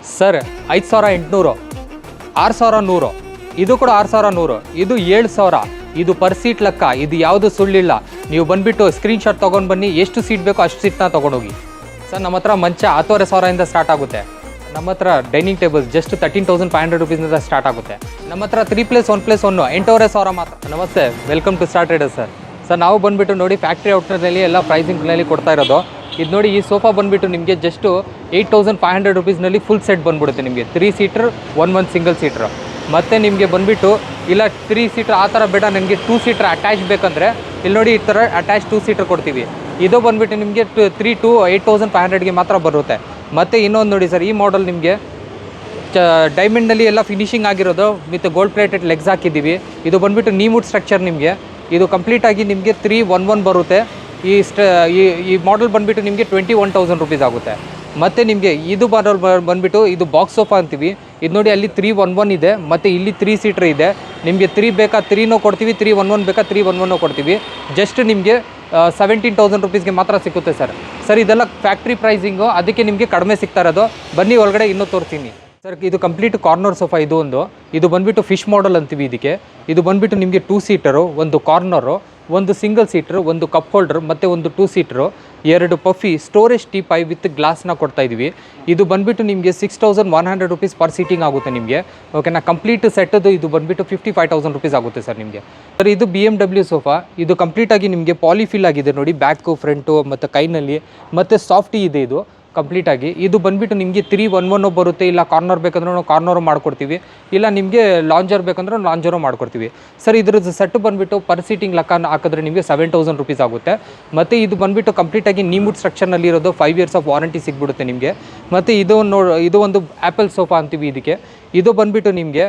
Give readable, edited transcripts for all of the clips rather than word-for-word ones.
Sir 5800, 6100, ಇದು ಕೂಡ 6100, ಇದು 7000, ಇದು ಪರ್ ಸೀಟ್ ಲೆಕ್ಕ. ಇದು ಯಾವುದು ಸುಳ್ಳಿಲ್ಲ. ನೀವು ಬಂದುಬಿಟ್ಟು ಸ್ಕ್ರೀನ್ಶಾಟ್ ತೊಗೊಂಡು ಬನ್ನಿ, ಎಷ್ಟು ಸೀಟ್ ಬೇಕೋ ಅಷ್ಟು ಸೀಟ್ನ ತೊಗೊಂಡೋಗಿ. ಸರ್ ನಮ್ಮ ಹತ್ರ ಮಂಚ 10,500 ಸ್ಟಾರ್ಟ್ ಆಗುತ್ತೆ. ನಮ್ಮ ಹತ್ರ ಡೈನಿಂಗ್ ಟೇಬಲ್ ಜಸ್ಟ್ 13,500 ರುಪೀಸಿಂದ ಸ್ಟಾರ್ಟ್ ಆಗುತ್ತೆ. ನಮ್ಮ ಹತ್ರ 3+1+1 8,500 ಮಾತ್ರ. ನಮಸ್ತೆ, welcome to star traders sir. Sir ನಾವು ಬಂದುಬಿಟ್ಟು ನೋಡಿ ಫ್ಯಾಕ್ಟ್ರಿ ಔಟ್ನಲ್ಲಿ ಎಲ್ಲ ಪ್ರೈಸಿಂಗ್ನಲ್ಲಿ ಕೊಡ್ತಾ ಇರೋದು. ಇದು ನೋಡಿ, ಈ ಸೋಫಾ ಬಂದುಬಿಟ್ಟು ನಿಮಗೆ ಜಸ್ಟು 8,500 ರುಪೀಸ್ನಲ್ಲಿ ಫುಲ್ ಸೆಟ್ ಬಂದುಬಿಡುತ್ತೆ ನಿಮಗೆ. 3 ಸೀಟ್ರ್, 1 ಸಿಂಗಲ್ ಸೀಟ್ರ್. ಮತ್ತು ನಿಮಗೆ ಬಂದುಬಿಟ್ಟು ಇಲ್ಲ 3 ಸೀಟ್ರ್ ಆ ಥರ ಬೇಡ, ನನಗೆ 2 ಸೀಟ್ರ್ ಅಟ್ಯಾಚ್ ಬೇಕಂದರೆ ಇಲ್ಲಿ ನೋಡಿ ಈ ಥರ ಅಟ್ಯಾಚ್ 2 ಸೀಟ್ರ್ ಕೊಡ್ತೀವಿ. ಇದು ಬಂದುಬಿಟ್ಟು ನಿಮಗೆ 3 to 8,500ಗೆ ಮಾತ್ರ ಬರುತ್ತೆ. ಮತ್ತು ಇನ್ನೊಂದು ನೋಡಿ ಸರ್, ಈ ಮಾಡೆಲ್ ನಿಮಗೆ ಡೈಮಂಡ್ನಲ್ಲಿ ಎಲ್ಲ ಫಿನಿಶಿಂಗ್ ಆಗಿರೋದು ವಿತ್ ಗೋಲ್ಡ್ ಪ್ಲೇಟೆಡ್ ಲೆಗ್ಸ್ ಹಾಕಿದ್ದೀವಿ. ಇದು ಬಂದುಬಿಟ್ಟು ನೀಮುಡ್ ಸ್ಟ್ರಕ್ಚರ್ ನಿಮಗೆ. ಇದು ಕಂಪ್ಲೀಟಾಗಿ ನಿಮಗೆ 311 ಬರುತ್ತೆ. ಈ ಮಾಡೆಲ್ ಬಂದುಬಿಟ್ಟು ನಿಮಗೆ 21,000 ರುಪೀಸ್ ಆಗುತ್ತೆ. ಮತ್ತು ನಿಮಗೆ ಇದು ಮಾಡೆಲ್ ಬಂದುಬಿಟ್ಟು ಇದು ಬಾಕ್ಸ್ ಸೋಫಾ ಅಂತೀವಿ. ಇದು ನೋಡಿ, ಅಲ್ಲಿ 311 ಇದೆ, ಮತ್ತು ಇಲ್ಲಿ 3 ಸೀಟ್ರ್ ಇದೆ. ನಿಮಗೆ 3 ಬೇಕಾ 3ನೂ ಕೊಡ್ತೀವಿ, 311 ಬೇಕಾ 311 ಕೊಡ್ತೀವಿ. ಜಸ್ಟ್ ನಿಮಗೆ 17,000 ರುಪೀಸ್ಗೆ ಮಾತ್ರ ಸಿಗುತ್ತೆ ಸರ್. ಸರ್ ಇದೆಲ್ಲ ಫ್ಯಾಕ್ಟ್ರಿ ಪ್ರೈಸಿಂಗು, ಅದಕ್ಕೆ ನಿಮಗೆ ಕಡಿಮೆ ಸಿಗ್ತಾ ಇರೋದು. ಬನ್ನಿ ಒಳಗಡೆ ಇನ್ನೂ ತೋರಿಸ್ತೀನಿ ಸರ್. ಇದು ಕಂಪ್ಲೀಟ್ ಕಾರ್ನರ್ ಸೋಫಾ. ಇದು ಬಂದುಬಿಟ್ಟು ಫಿಶ್ ಮಾಡೆಲ್ ಅಂತೀವಿ ಇದಕ್ಕೆ. ಇದು ಬಂದುಬಿಟ್ಟು ನಿಮಗೆ 2 seater, 1 corner, 1 single seater, 1 cup holder, ಮತ್ತು 1 2 ಸೀಟ್ರು, 2 ಪಫಿ ಸ್ಟೋರೇಜ್ ಟೀಪಾಯ್ ವಿತ್ ಗ್ಲಾಸ್ನ ಕೊಡ್ತಾ ಇದ್ದೀವಿ. ಇದು ಬಂದುಬಿಟ್ಟು ನಿಮಗೆ 6,100 ರುಪೀಸ್ ಪರ್ ಸೀಟಿಂಗ್ ಆಗುತ್ತೆ ನಿಮಗೆ. ಓಕೆನಾ, ಕಂಪ್ಲೀಟ್ ಸೆಟ್ಟದು ಇದು ಬಂದುಬಿಟ್ಟು 55,000 ರುಪೀಸ್ ಆಗುತ್ತೆ ಸರ್ ನಿಮಗೆ. ಸರ್ ಇದು BMW ಸೋಫಾ. ಇದು ಕಂಪ್ಲೀಟಾಗಿ ನಿಮಗೆ ಪಾಲಿಫಿಲ್ ಆಗಿದೆ ನೋಡಿ, ಬ್ಯಾಕು ಫ್ರಂಟು ಮತ್ತು ಕೈನಲ್ಲಿ, ಮತ್ತು ಸಾಫ್ಟಿ ಇದೆ ಇದು ಕಂಪ್ಲೀಟಾಗಿ. ಇದು ಬಂದುಬಿಟ್ಟು ನಿಮಗೆ 311 ಬರುತ್ತೆ. ಇಲ್ಲ ಕಾರ್ನರ್ ಬೇಕಂದ್ರೆ ನಾವು ಕಾರ್ನರು ಮಾಡ್ಕೊಡ್ತೀವಿ, ಇಲ್ಲ ನಿಮಗೆ ಲಾಂಜರ್ ಬೇಕಂದ್ರೆ ಲಾಂಜರು ಮಾಡ್ಕೊಡ್ತೀವಿ ಸರ್. ಇದ್ರದ್ದು ಸೆಟ್ ಬಂದುಬಿಟ್ಟು ಪರ್ ಸೀಟಿಂಗ್ ಲೆಕ್ಕ ಹಾಕಿದ್ರೆ ನಿಮಗೆ 7,000 ರುಪೀಸ್ ಆಗುತ್ತೆ. ಮತ್ತು ಇದು ಬಂದುಬಿಟ್ಟು ಕಂಪ್ಲೀಟಾಗಿ ನೀಮುಡ್ ಸ್ಟ್ರಕ್ಚರ್ನಲ್ಲಿ ಇರೋದು 5 years ಆಫ್ ವಾರಂಟಿ ಸಿಗ್ಬಿಡುತ್ತೆ ನಿಮಗೆ. ಮತ್ತು ಇದು ಒಂದು ಆ್ಯಪಲ್ ಸೋಫಾ ಅಂತೀವಿ ಇದಕ್ಕೆ. ಇದು ಬಂದುಬಿಟ್ಟು ನಿಮಗೆ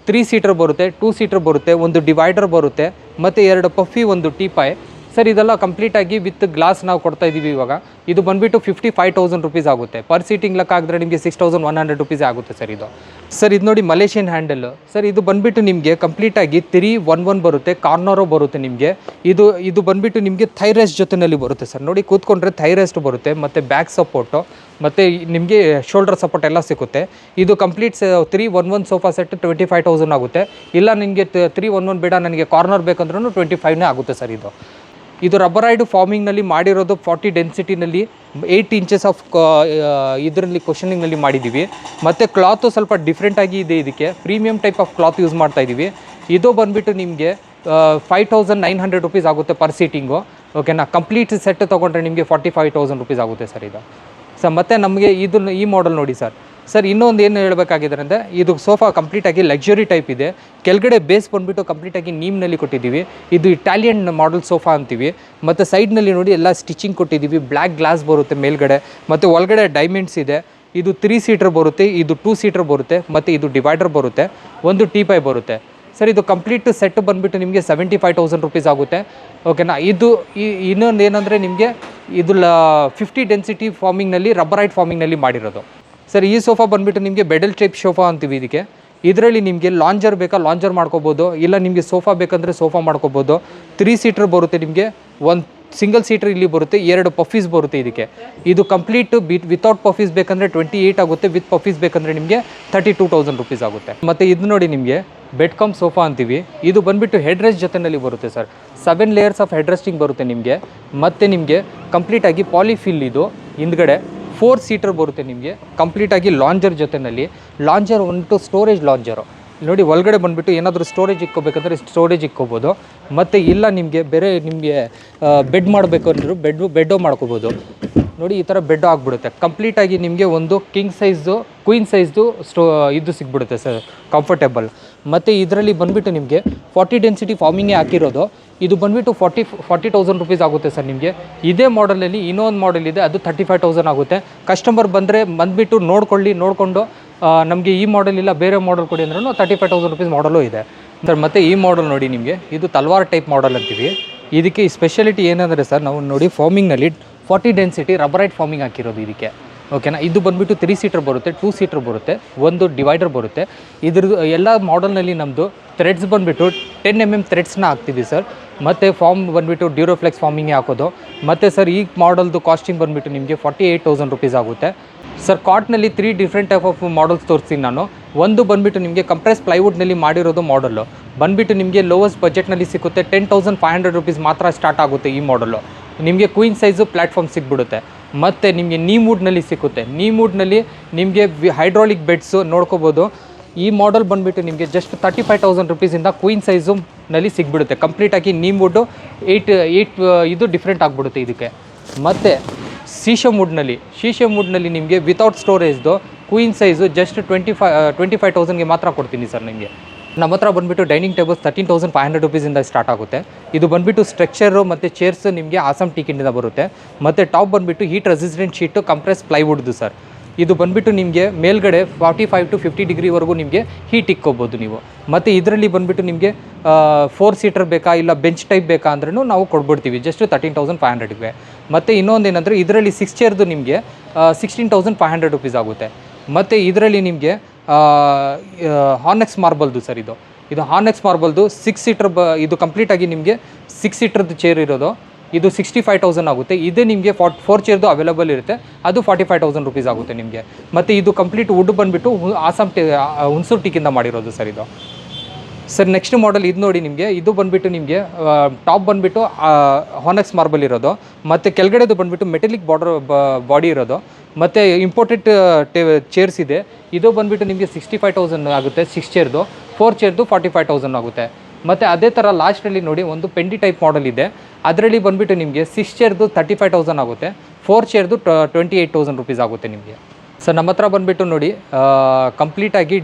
3 ಸೀಟ್ರ್ ಬರುತ್ತೆ, 2 ಸೀಟ್ರ್ ಬರುತ್ತೆ, 1 ಡಿವೈಡರ್ ಬರುತ್ತೆ, ಮತ್ತು 2 ಪಫಿ, 1 ಟೀಪಾಯ್ ಸರ್. ಇದೆಲ್ಲ ಕಂಪ್ಲೀಟಾಗಿ ವಿತ್ ಗ್ಲಾಸ್ ನಾವು ಕೊಡ್ತಾ ಇದ್ದೀವಿ ಇವಾಗ. ಇದು ಬಂದುಬಿಟ್ಟು 55,000 ರುಪೀಸ್ ಆಗುತ್ತೆ. ಪರ್ ಸೀಟಿಂಗ್ ಲೆಕ್ಕ ಆಗಿದ್ರೆ ನಿಮಗೆ 6,100 ರುಪೀಸ್ ಆಗುತ್ತೆ ಸರ್ ಇದು. ಸರ್ ಇದು ನೋಡಿ ಮಲೇಷಿಯನ್ ಹ್ಯಾಂಡಲ್ ಸರ್. ಇದು ಬಂದುಬಿಟ್ಟು ನಿಮಗೆ ಕಂಪ್ಲೀಟಾಗಿ 311 ಬರುತ್ತೆ, ಕಾರ್ನರು ಬರುತ್ತೆ ನಿಮಗೆ. ಇದು ಬಂದುಬಿಟ್ಟು ನಿಮಗೆ ಥೈರೆಸ್ಟ್ ಜೊತೆಯಲ್ಲಿ ಬರುತ್ತೆ ಸರ್. ನೋಡಿ ಕೂತ್ಕೊಂಡ್ರೆ ಥೈರೆಸ್ಟ್ ಬರುತ್ತೆ, ಮತ್ತು ಬ್ಯಾಕ್ ಸಪೋರ್ಟು, ಮತ್ತು ನಿಮಗೆ ಶೋಲ್ಡರ್ ಸಪೋರ್ಟ್ ಎಲ್ಲ ಸಿಗುತ್ತೆ. ಇದು ಕಂಪ್ಲೀಟ್ 311 ಸೋಫಾ ಸೆಟ್ 25,000 ಆಗುತ್ತೆ. ಇಲ್ಲ ನಿಮಗೆ 311 ಬೇಡ, ನನಗೆ ಕಾರ್ನರ್ ಬೇಕಂದ್ರೂ 25ನೇ ಆಗುತ್ತೆ ಸರ್ ಇದು. ಇದು ರಬ್ಬರೈಡ್ ಫಾರ್ಮಿಂಗ್ನಲ್ಲಿ ಮಾಡಿರೋದು, 40 ಡೆನ್ಸಿಟಿನಲ್ಲಿ 8 ಇಂಚಸ್ ಆಫ್ ಇದರಲ್ಲಿ ಕ್ವಶನಿಂಗ್ನಲ್ಲಿ ಮಾಡಿದ್ದೀವಿ. ಮತ್ತು ಕ್ಲಾತು ಸ್ವಲ್ಪ ಡಿಫ್ರೆಂಟಾಗಿ ಇದೆ. ಇದಕ್ಕೆ premium type of cloth use ಮಾಡ್ತಾ ಇದ್ದೀವಿ. ಇದು ಬಂದುಬಿಟ್ಟು ನಿಮಗೆ 5,900 ರುಪೀಸ್ ಆಗುತ್ತೆ ಪರ್ ಸೀಟಿಂಗು. ಓಕೆನಾ, ಕಂಪ್ಲೀಟ್ ಸೆಟ್ ತೊಗೊಂಡ್ರೆ ನಿಮಗೆ 45,000 ರುಪೀಸ್ ಆಗುತ್ತೆ ಸರ್ ಇದು. ಸರ್ ಮತ್ತು ನಮಗೆ ಈ ಮಾಡೆಲ್ ನೋಡಿ ಸರ್. ಸರ್ ಇನ್ನೊಂದು ಏನು ಹೇಳಬೇಕಾಗಿದೆ ಅಂದರೆ, ಇದು ಸೋಫಾ ಕಂಪ್ಲೀಟಾಗಿ ಲಕ್ಸುರಿ ಟೈಪ್ ಇದೆ. ಕೆಳಗಡೆ ಬೇಸ್ ಬಂದುಬಿಟ್ಟು ಕಂಪ್ಲೀಟಾಗಿ ನೀಮ್ನಲ್ಲಿ ಕೊಟ್ಟಿದ್ದೀವಿ. ಇದು ಇಟಾಲಿಯನ್ ಮಾಡೆಲ್ ಸೋಫಾ ಅಂತೀವಿ. ಮತ್ತು ಸೈಡ್ನಲ್ಲಿ ನೋಡಿ ಎಲ್ಲ ಸ್ಟಿಚಿಂಗ್ ಕೊಟ್ಟಿದ್ದೀವಿ. ಬ್ಲ್ಯಾಕ್ ಗ್ಲಾಸ್ ಬರುತ್ತೆ ಮೇಲ್ಗಡೆ, ಮತ್ತು ಒಳಗಡೆ ಡೈಮಂಡ್ಸ್ ಇದೆ. ಇದು 3 ಸೀಟ್ರ್ ಬರುತ್ತೆ, ಇದು 2 ಸೀಟ್ರ್ ಬರುತ್ತೆ, ಮತ್ತು ಇದು ಡಿವೈಡರ್ ಬರುತ್ತೆ, 1 ಟೀಪಾಯ್ ಬರುತ್ತೆ ಸರ್. ಇದು ಕಂಪ್ಲೀಟ್ ಸೆಟ್ ಬಂದುಬಿಟ್ಟು ನಿಮಗೆ 75,000 ರುಪೀಸ್ ಆಗುತ್ತೆ. ಓಕೆನಾ. ಇನ್ನೊಂದು ಏನಂದರೆ ನಿಮಗೆ ಇದು 50 ಡೆನ್ಸಿಟಿ ಫಾರ್ಮಿಂಗ್ನಲ್ಲಿ ರಬ್ಬರೈಡ್ ಫಾರ್ಮಿಂಗ್ನಲ್ಲಿ ಮಾಡಿರೋದು ಸರ್. ಈ ಸೋಫಾ ಬಂದುಬಿಟ್ಟು ನಿಮಗೆ ಬೆಡಲ್ ಟೈಪ್ ಸೋಫಾ ಅಂತೀವಿ ಇದಕ್ಕೆ. ಇದರಲ್ಲಿ ನಿಮಗೆ ಲಾಂಜರ್ ಬೇಕಾ ಲಾಂಜರ್ ಮಾಡ್ಕೋಬೋದು, ಇಲ್ಲ ನಿಮಗೆ ಸೋಫಾ ಬೇಕಂದರೆ ಸೋಫಾ ಮಾಡ್ಕೋಬೋದು. 3 ಸೀಟ್ರ್ ಬರುತ್ತೆ ನಿಮಗೆ, 1 ಸಿಂಗಲ್ ಸೀಟ್ರ್ ಇಲ್ಲಿ ಬರುತ್ತೆ, 2 ಪಫೀಸ್ ಬರುತ್ತೆ ಇದಕ್ಕೆ. ಇದು ಕಂಪ್ಲೀಟ್ ವಿತೌಟ್ ಪಫೀಸ್ ಬೇಕಂದರೆ 28 ಆಗುತ್ತೆ, ವಿತ್ ಪಫೀಸ್ ಬೇಕಂದರೆ ನಿಮಗೆ 32,000 ರುಪೀಸ್ ಆಗುತ್ತೆ. ಮತ್ತು ಇದು ನೋಡಿ ನಿಮಗೆ ಬೆಡ್ ಕಮ್ ಸೋಫಾ ಅಂತೀವಿ. ಇದು ಬಂದುಬಿಟ್ಟು ಹೆಡ್ ರೆಸ್ಟ್ ಜೊತೆಯಲ್ಲಿ ಬರುತ್ತೆ sir. 7 layers of head resting ಬರುತ್ತೆ ನಿಮಗೆ. ಮತ್ತು ನಿಮಗೆ ಕಂಪ್ಲೀಟಾಗಿ ಪಾಲಿಫಿಲ್ ಇದು. ಹಿಂದ್ಗಡೆ 4 ಸೀಟ್ರ್ ಬರುತ್ತೆ ನಿಮಗೆ, ಕಂಪ್ಲೀಟಾಗಿ ಲಾಂಜರ್ ಜೊತೆಯಲ್ಲಿ. ಲಾಂಜರ್ ಒಂದು ಸ್ಟೋರೇಜ್ ಲಾಂಜರು ನೋಡಿ. ಒಳಗಡೆ ಬಂದುಬಿಟ್ಟು ಏನಾದರೂ ಸ್ಟೋರೇಜ್ ಇಕ್ಕೋಬೇಕಂದ್ರೆ ಸ್ಟೋರೇಜ್ ಇಕ್ಕೋಬೋದು. ಮತ್ತು ಇಲ್ಲ ನಿಮಗೆ ಬೇರೆ ನಿಮಗೆ ಬೆಡ್ ಮಾಡಬೇಕು ಅಂದರೂ ಬೆಡ್ಡು ಮಾಡ್ಕೋಬೋದು ನೋಡಿ. ಈ ಥರ ಬೆಡ್ಡು ಆಗಿಬಿಡುತ್ತೆ ಕಂಪ್ಲೀಟಾಗಿ. ನಿಮಗೆ ಒಂದು ಕಿಂಗ್ ಸೈಜು, ಕ್ವೀನ್ ಸೈಜ್ದು ಇದು ಸಿಗ್ಬಿಡುತ್ತೆ ಸರ್, ಕಂಫರ್ಟೇಬಲ್. ಮತ್ತು ಇದರಲ್ಲಿ ಬಂದುಬಿಟ್ಟು ನಿಮಗೆ 40 ಡೆನ್ಸಿಟಿ ಫಾರ್ಮಿಂಗೇ ಹಾಕಿರೋದು. ಇದು ಬಂದುಬಿಟ್ಟು 40,000 ರುಪೀಸ್ ಆಗುತ್ತೆ ಸರ್ ನಿಮಗೆ. ಇದೇ ಮಾಡಲಲ್ಲಿ ಇನ್ನೊಂದು ಮಾಡೆಲ್ ಇದೆ, ಅದು 35,000 ಆಗುತ್ತೆ. ಕಸ್ಟಮರ್ ಬಂದುಬಿಟ್ಟು ನೋಡಿಕೊಂಡು ನಮಗೆ ಈ ಮಾಡೆಲ್ ಇಲ್ಲ ಬೇರೆ ಮಾಡೆಲ್ ಕೊಡಿ ಅಂದ್ರೂ 35,000 ರುಪೀಸ್ ಮಾಡಲು ಇದೆ ಸರ್. ಮತ್ತು ಈ ಮಾಡೆಲ್ ನೋಡಿ ನಿಮಗೆ, ಇದು ತಲ್ವಾರ್ ಟೈಪ್ ಮಾಡೆಲ್ ಅಂತೀವಿ. ಇದಕ್ಕೆ ಸ್ಪೆಷಾಲಿಟಿ ಏನಂದರೆ ಸರ್, ನಾವು ನೋಡಿ ಫಾರ್ಮಿಂಗ್ನಲ್ಲಿ 40 ಡೆನ್ಸಿಟಿ ರಬ್ಬರೈಡ್ ಫಾರ್ಮಿಂಗ್ ಹಾಕಿರೋದು ಇದಕ್ಕೆ. ಓಕೆನಾ. ಇದು ಬಂದುಬಿಟ್ಟು 3 ಸೀಟ್ರ್ ಬರುತ್ತೆ, 2 ಸೀಟ್ರ್ ಬರುತ್ತೆ, 1 ಡಿವೈಡರ್ ಬರುತ್ತೆ. ಇದ್ರದ್ದು ಎಲ್ಲ ಮಾಡೆಲ್ನಲ್ಲಿ ನಮ್ಮದು ಥ್ರೆಡ್ಸ್ ಬಂದುಬಿಟ್ಟು 10 mm ಥ್ರೆಡ್ಸ್ನ ಹಾಕ್ತೀವಿ ಸರ್. ಮತ್ತು ಫಾರ್ಮ್ ಬಂದುಬಿಟ್ಟು ಡ್ಯೂರೋಫ್ಲೆಕ್ಸ್ ಫಾರ್ಮಿಂಗೇ ಹಾಕೋದು. ಮತ್ತು ಸರ್ ಈ ಮಾಡೆಲ್ದು ಕಾಸ್ಟಿಂಗ್ ಬಂದುಬಿಟ್ಟು ನಿಮಗೆ 48,000 ರುಪೀಸ್ ಆಗುತ್ತೆ. ಸರ್ ಕಾಟ್ನಲ್ಲಿ 3 ಡಿಫ್ರೆಂಟ್ ಟೈಪ್ ಆಫ್ ಮಾಡಲ್ಸ್ ತೋರಿಸ್ತೀನಿ ನಾನು. ಒಂದು ಬಂದುಬಿಟ್ಟು ನಿಮಗೆ ಕಂಪ್ರೆಸ್ ಪ್ಲೈವುಡ್ನಲ್ಲಿ ಮಾಡಿರೋದು ಮಾಡಲು ಬಂದುಬಿಟ್ಟು ನಿಮಗೆ ಲೋವೆಸ್ಟ್ ಬಜೆಟ್ನಲ್ಲಿ ಸಿಗುತ್ತೆ. 10,500 ರುಪೀಸ್ ಮಾತ್ರ ಸ್ಟಾರ್ಟ್ ಆಗುತ್ತೆ ಈ ಮಾಡಲು. ನಿಮಗೆ ಕ್ವೀನ್ ಸೈಜು ಪ್ಲ್ಯಾಟ್ಫಾರ್ಮ್ ಸಿಕ್ಬಿಡುತ್ತೆ. ಮತ್ತು ನಿಮಗೆ ನೀ ಮೂಡ್ನಲ್ಲಿ ಸಿಗುತ್ತೆ. ನೀ ಮೂಡ್ನಲ್ಲಿ ನಿಮಗೆ ಹೈಡ್ರಾಲಿಕ್ ಬೆಡ್ಸು ನೋಡ್ಕೋಬೋದು. ಈ ಮಾಡಲ್ ಬಂದುಬಿಟ್ಟು ನಿಮಗೆ ಜಸ್ಟ್ 35,000 ರುಪೀಸಿಂದ ಕ್ವೀನ್ ಸೈಜು ನಲ್ಲಿ ಸಿಗ್ಬಿಡುತ್ತೆ. ಕಂಪ್ಲೀಟಾಗಿ ನೀ ಮೂಡು 8 ಇದು ಡಿಫ್ರೆಂಟ್ ಆಗಿಬಿಡುತ್ತೆ ಇದಕ್ಕೆ. ಮತ್ತು ಶೀಶೆ ವುಡ್ನಲ್ಲಿ ನಿಮಗೆ ವಿತೌಟ್ ಸ್ಟೋರೇಜ್ದು ಕ್ವೀನ್ ಸೈಜು ಜಸ್ಟ್ 25,000ಗೆ ಮಾತ್ರ ಕೊಡ್ತೀನಿ ಸರ್ ನಿಮಗೆ. ನಮ್ಮ ಹತ್ರ ಬಂದುಬಿಟ್ಟು ಡೈನಿಂಗ್ ಟೇಬಲ್ಸ್ 13,500 ರುಪೀಸಿಂದ ಸ್ಟಾರ್ಟ್ ಆಗುತ್ತೆ. ಇದು ಬಂದುಬಿಟ್ಟು ಸ್ಟ್ರಕ್ಚರು ಮತ್ತು ಚೇರ್ಸ್ ನಿಮಗೆ ಆಸಮ್ ಟೀಕಿಂದ ಬರುತ್ತೆ. ಮತ್ತು ಟಾಪ್ ಬಂದುಬಿಟ್ಟು ಹೀಟ್ ರೆಸಿಸ್ಟೆಂಟ್ ಶೀಟು ಕಂಪ್ರೆಸ್ ಪ್ಲೈವುಡ್ದು ಸರ್. ಇದು ಬಂದುಬಿಟ್ಟು ನಿಮಗೆ ಮೇಲ್ಗಡೆ 45 to 50 ಡಿಗ್ರಿವರೆಗೂ ನಿಮಗೆ ಹೀಟ್ ಇಕ್ಕೋಬೋದು ನೀವು. ಮತ್ತು ಇದರಲ್ಲಿ ಬಂದುಬಿಟ್ಟು ನಿಮಗೆ 4 ಸೀಟರ್ ಬೇಕಾ ಇಲ್ಲ ಬೆಂಚ್ ಟೈಪ್ ಬೇಕಾ ಅಂದ್ರೂ ನಾವು ಕೊಡ್ಬಿಡ್ತೀವಿ ಜಸ್ಟ್ 13,500ಗೆ. ಮತ್ತು ಇನ್ನೊಂದು ಏನಂದರೆ ಇದರಲ್ಲಿ 6 ಚೇರ್ದು ನಿಮಗೆ 16,500 ರುಪೀಸ್ ಆಗುತ್ತೆ. ಮತ್ತು ಇದರಲ್ಲಿ ನಿಮಗೆ ಹಾನೆಕ್ಸ್ ಮಾರ್ಬಲ್ದು ಸರ್ ಇದು ಹಾನೆಕ್ಸ್ ಮಾರ್ಬಲ್ದು 6 ಸೀಟರ್ ಇದು ಕಂಪ್ಲೀಟಾಗಿ ನಿಮಗೆ 6 ಸೀಟರ್ದು ಚೇರ್ ಇರೋದು. ಇದು 65,000 ಆಗುತ್ತೆ. ಇದೇ ನಿಮಗೆ 4 ಚೇರ್ದು ಅವೈಲೇಬಲ್ ಇರುತ್ತೆ. ಅದು 45,000 ರುಪೀಸ್ ಆಗುತ್ತೆ ನಿಮಗೆ. ಮತ್ತು ಇದು ಕಂಪ್ಲೀಟ್ ವುಡ್ ಬಂದುಬಿಟ್ಟು ಆಸಮ್ ಹುಣಸೂರು ಟೀಕಿಂದ ಮಾಡಿರೋದು ಸರ್ ಇದು. ಸರ್ ನೆಕ್ಸ್ಟ್ ಮಾಡಲ್ ಇದು ನೋಡಿ ನಿಮಗೆ. ಇದು ಬಂದುಬಿಟ್ಟು ನಿಮಗೆ ಟಾಪ್ ಬಂದುಬಿಟ್ಟು ಹಾನೆಕ್ಸ್ ಮಾರ್ಬಲ್ ಇರೋದು. ಮತ್ತು ಕೆಳಗಡೆದು ಬಂದುಬಿಟ್ಟು ಮೆಟಲಿಕ್ ಬಾಡಿ ಇರೋದು. ಮತ್ತು ಇಂಪೋರ್ಟೆಡ್ ಚೇರ್ಸ್ ಇದೆ. ಇದು ಬಂದುಬಿಟ್ಟು ನಿಮಗೆ 65,000 ಆಗುತ್ತೆ 6 ಚೇರ್ದು. 4 ಚೇರ್ದು 45,000 ಆಗುತ್ತೆ. ಮತ್ತು ಅದೇ ಥರ ಲಾಸ್ಟಲ್ಲಿ ನೋಡಿ ಒಂದು ಪೆಂಡಿ ಟೈಪ್ ಮಾಡಲ್ ಇದೆ. ಅದರಲ್ಲಿ ಬಂದುಬಿಟ್ಟು ನಿಮಗೆ 6 ಚೇರ್ದು 35,000 ಆಗುತ್ತೆ. 4 ಚೇರ್ದು 28,000 ರುಪೀಸ್ ಆಗುತ್ತೆ ನಿಮಗೆ. ಸರ್ ನಮ್ಮ ಹತ್ರ ಬಂದುಬಿಟ್ಟು ನೋಡಿ ಕಂಪ್ಲೀಟಾಗಿ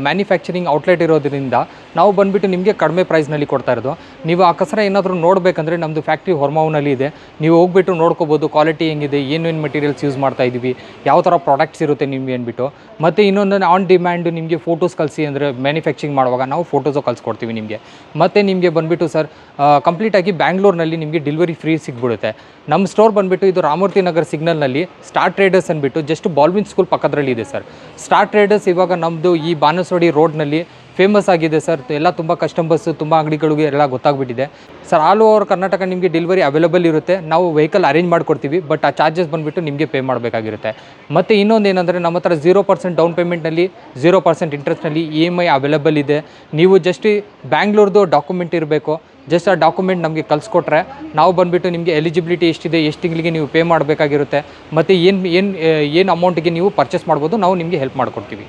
ಮ್ಯಾನುಫ್ಯಾಕ್ಚರಿಂಗ್ ಔಟ್ಲೆಟ್ ಇರೋದ್ರಿಂದ ನಾವು ಬಂದುಬಿಟ್ಟು ನಿಮಗೆ ಕಡಿಮೆ ಪ್ರೈಸ್ನಲ್ಲಿ ಕೊಡ್ತಾ ಇರೋದು. ನೀವು ಅಕಸ್ಮಾತ್ ಏನಾದರೂ ನೋಡಬೇಕಂದ್ರೆ ನಮ್ಮದು ಫ್ಯಾಕ್ಟ್ರಿ ಹೊರಮಾವ್ನಲ್ಲಿ ಇದೆ. ನೀವು ಹೋಗ್ಬಿಟ್ಟು ನೋಡ್ಕೋಬೋದು ಕ್ವಾಲಿಟಿ ಹೆಂಗಿದೆ, ಏನೇನು ಮೆಟೀರಿಯಲ್ಸ್ ಯೂಸ್ ಮಾಡ್ತಾ ಇದ್ದೀವಿ, ಯಾವ ಥರ ಪ್ರಾಡಕ್ಟ್ಸ್ ಇರುತ್ತೆ ನಿಮಗೆ ಅಂದ್ಬಿಟ್ಟು. ಮತ್ತು ಇನ್ನೊಂದು ಆನ್ ಡಿಮ್ಯಾಂಡ್ ನಿಮಗೆ ಫೋಟೋಸ್ ಕಳಿಸಿ ಅಂದರೆ ಮ್ಯಾನುಫ್ಯಾಕ್ಚರಿಂಗ್ ಮಾಡುವಾಗ ನಾವು ಫೋಟೋಸು ಕಳಿಸ್ಕೊಡ್ತೀವಿ ನಿಮಗೆ. ಮತ್ತು ನಿಮಗೆ ಬಂದುಬಿಟ್ಟು ಸರ್ ಕಂಪ್ಲೀಟಾಗಿ ಬ್ಯಾಂಗ್ಳೂರ್ನಲ್ಲಿ ನಿಮಗೆ ಡೆಲಿವರಿ ಫ್ರೀ ಸಿಗ್ಬಿಡುತ್ತೆ. ನಮ್ಮ ಸ್ಟೋರ್ ಬಂದುಬಿಟ್ಟು ಇದು ರಾಮೂರ್ತಿ ನಗರ್ ಸಿಗ್ನಲ್ನಲ್ಲಿ ಸ್ಟಾರ್ ಟ್ರೇಡರ್ಸ್ ಅಂದ್ಬಿಟ್ಟು ಜಸ್ಟ್ ಬಾಲ್ವಿನ್ ಸ್ಕೂಲ್ ಪಕ್ಕದಲ್ಲಿ ಇದೆ ಸರ್. ಸ್ಟಾರ್ ಟ್ರೇಡರ್ಸ್ ಇವಾಗ ನಮ್ಮದು ಈ ಬಾನಸವಾಡಿ ರೋಡ್ನಲ್ಲಿ ಫೇಮಸ್ ಆಗಿದೆ ಸರ್. ಎಲ್ಲ ತುಂಬ ಕಸ್ಟಮರ್ಸು ತುಂಬ ಅಂಗಡಿಗಳಿಗೆ ಎಲ್ಲ ಗೊತ್ತಾಗ್ಬಿಟ್ಟಿದೆ ಸರ್. ಆಲ್ ಓವರ್ ಕರ್ನಾಟಕ ನಿಮಗೆ ಡೆಲಿವರಿ ಅವೈಲೇಬಲ್ ಇರುತ್ತೆ. ನಾವು ವೆಹಿಕಲ್ ಅರೇಂಜ್ ಮಾಡಿಕೊಡ್ತೀವಿ. ಬಟ್ ಆ ಚಾರ್ಜಸ್ ಬಂದುಬಿಟ್ಟು ನಿಮಗೆ ಪೇ ಮಾಡಬೇಕಾಗಿರುತ್ತೆ. ಮತ್ತು ಇನ್ನೊಂದು ಏನಂದರೆ ನಮ್ಮ ಹತ್ರ 0% ಡೌನ್ ಪೇಮೆಂಟ್ನಲ್ಲಿ 0% ಇಂಟ್ರೆಸ್ಟ್ನಲ್ಲಿ EMI ಅವೈಲೇಬಲ್ ಇದೆ. ನೀವು ಜಸ್ಟ್ ಬ್ಯಾಂಗ್ಳೂರ್ದು ಡಾಕ್ಯುಮೆಂಟ್ ಇರಬೇಕು. ಜಸ್ಟ್ ಆ ಡಾಕ್ಯುಮೆಂಟ್ ನಮಗೆ ಕಳಿಸ್ಕೊಟ್ರೆ ನಾವು ಬಂದುಬಿಟ್ಟು ನಿಮಗೆ ಎಲಿಜಿಬಿಲಿಟಿ ಎಷ್ಟಿದೆ, ಎಷ್ಟು ತಿಂಗಳಿಗೆ ನೀವು ಪೇ ಮಾಡಬೇಕಾಗಿರುತ್ತೆ, ಮತ್ತು ಏನು ಅಮೌಂಟಿಗೆ ನೀವು ಪರ್ಚೇಸ್ ಮಾಡ್ಬೋದು ನಾವು ನಿಮಗೆ ಹೆಲ್ಪ್ ಮಾಡಿಕೊಡ್ತೀವಿ.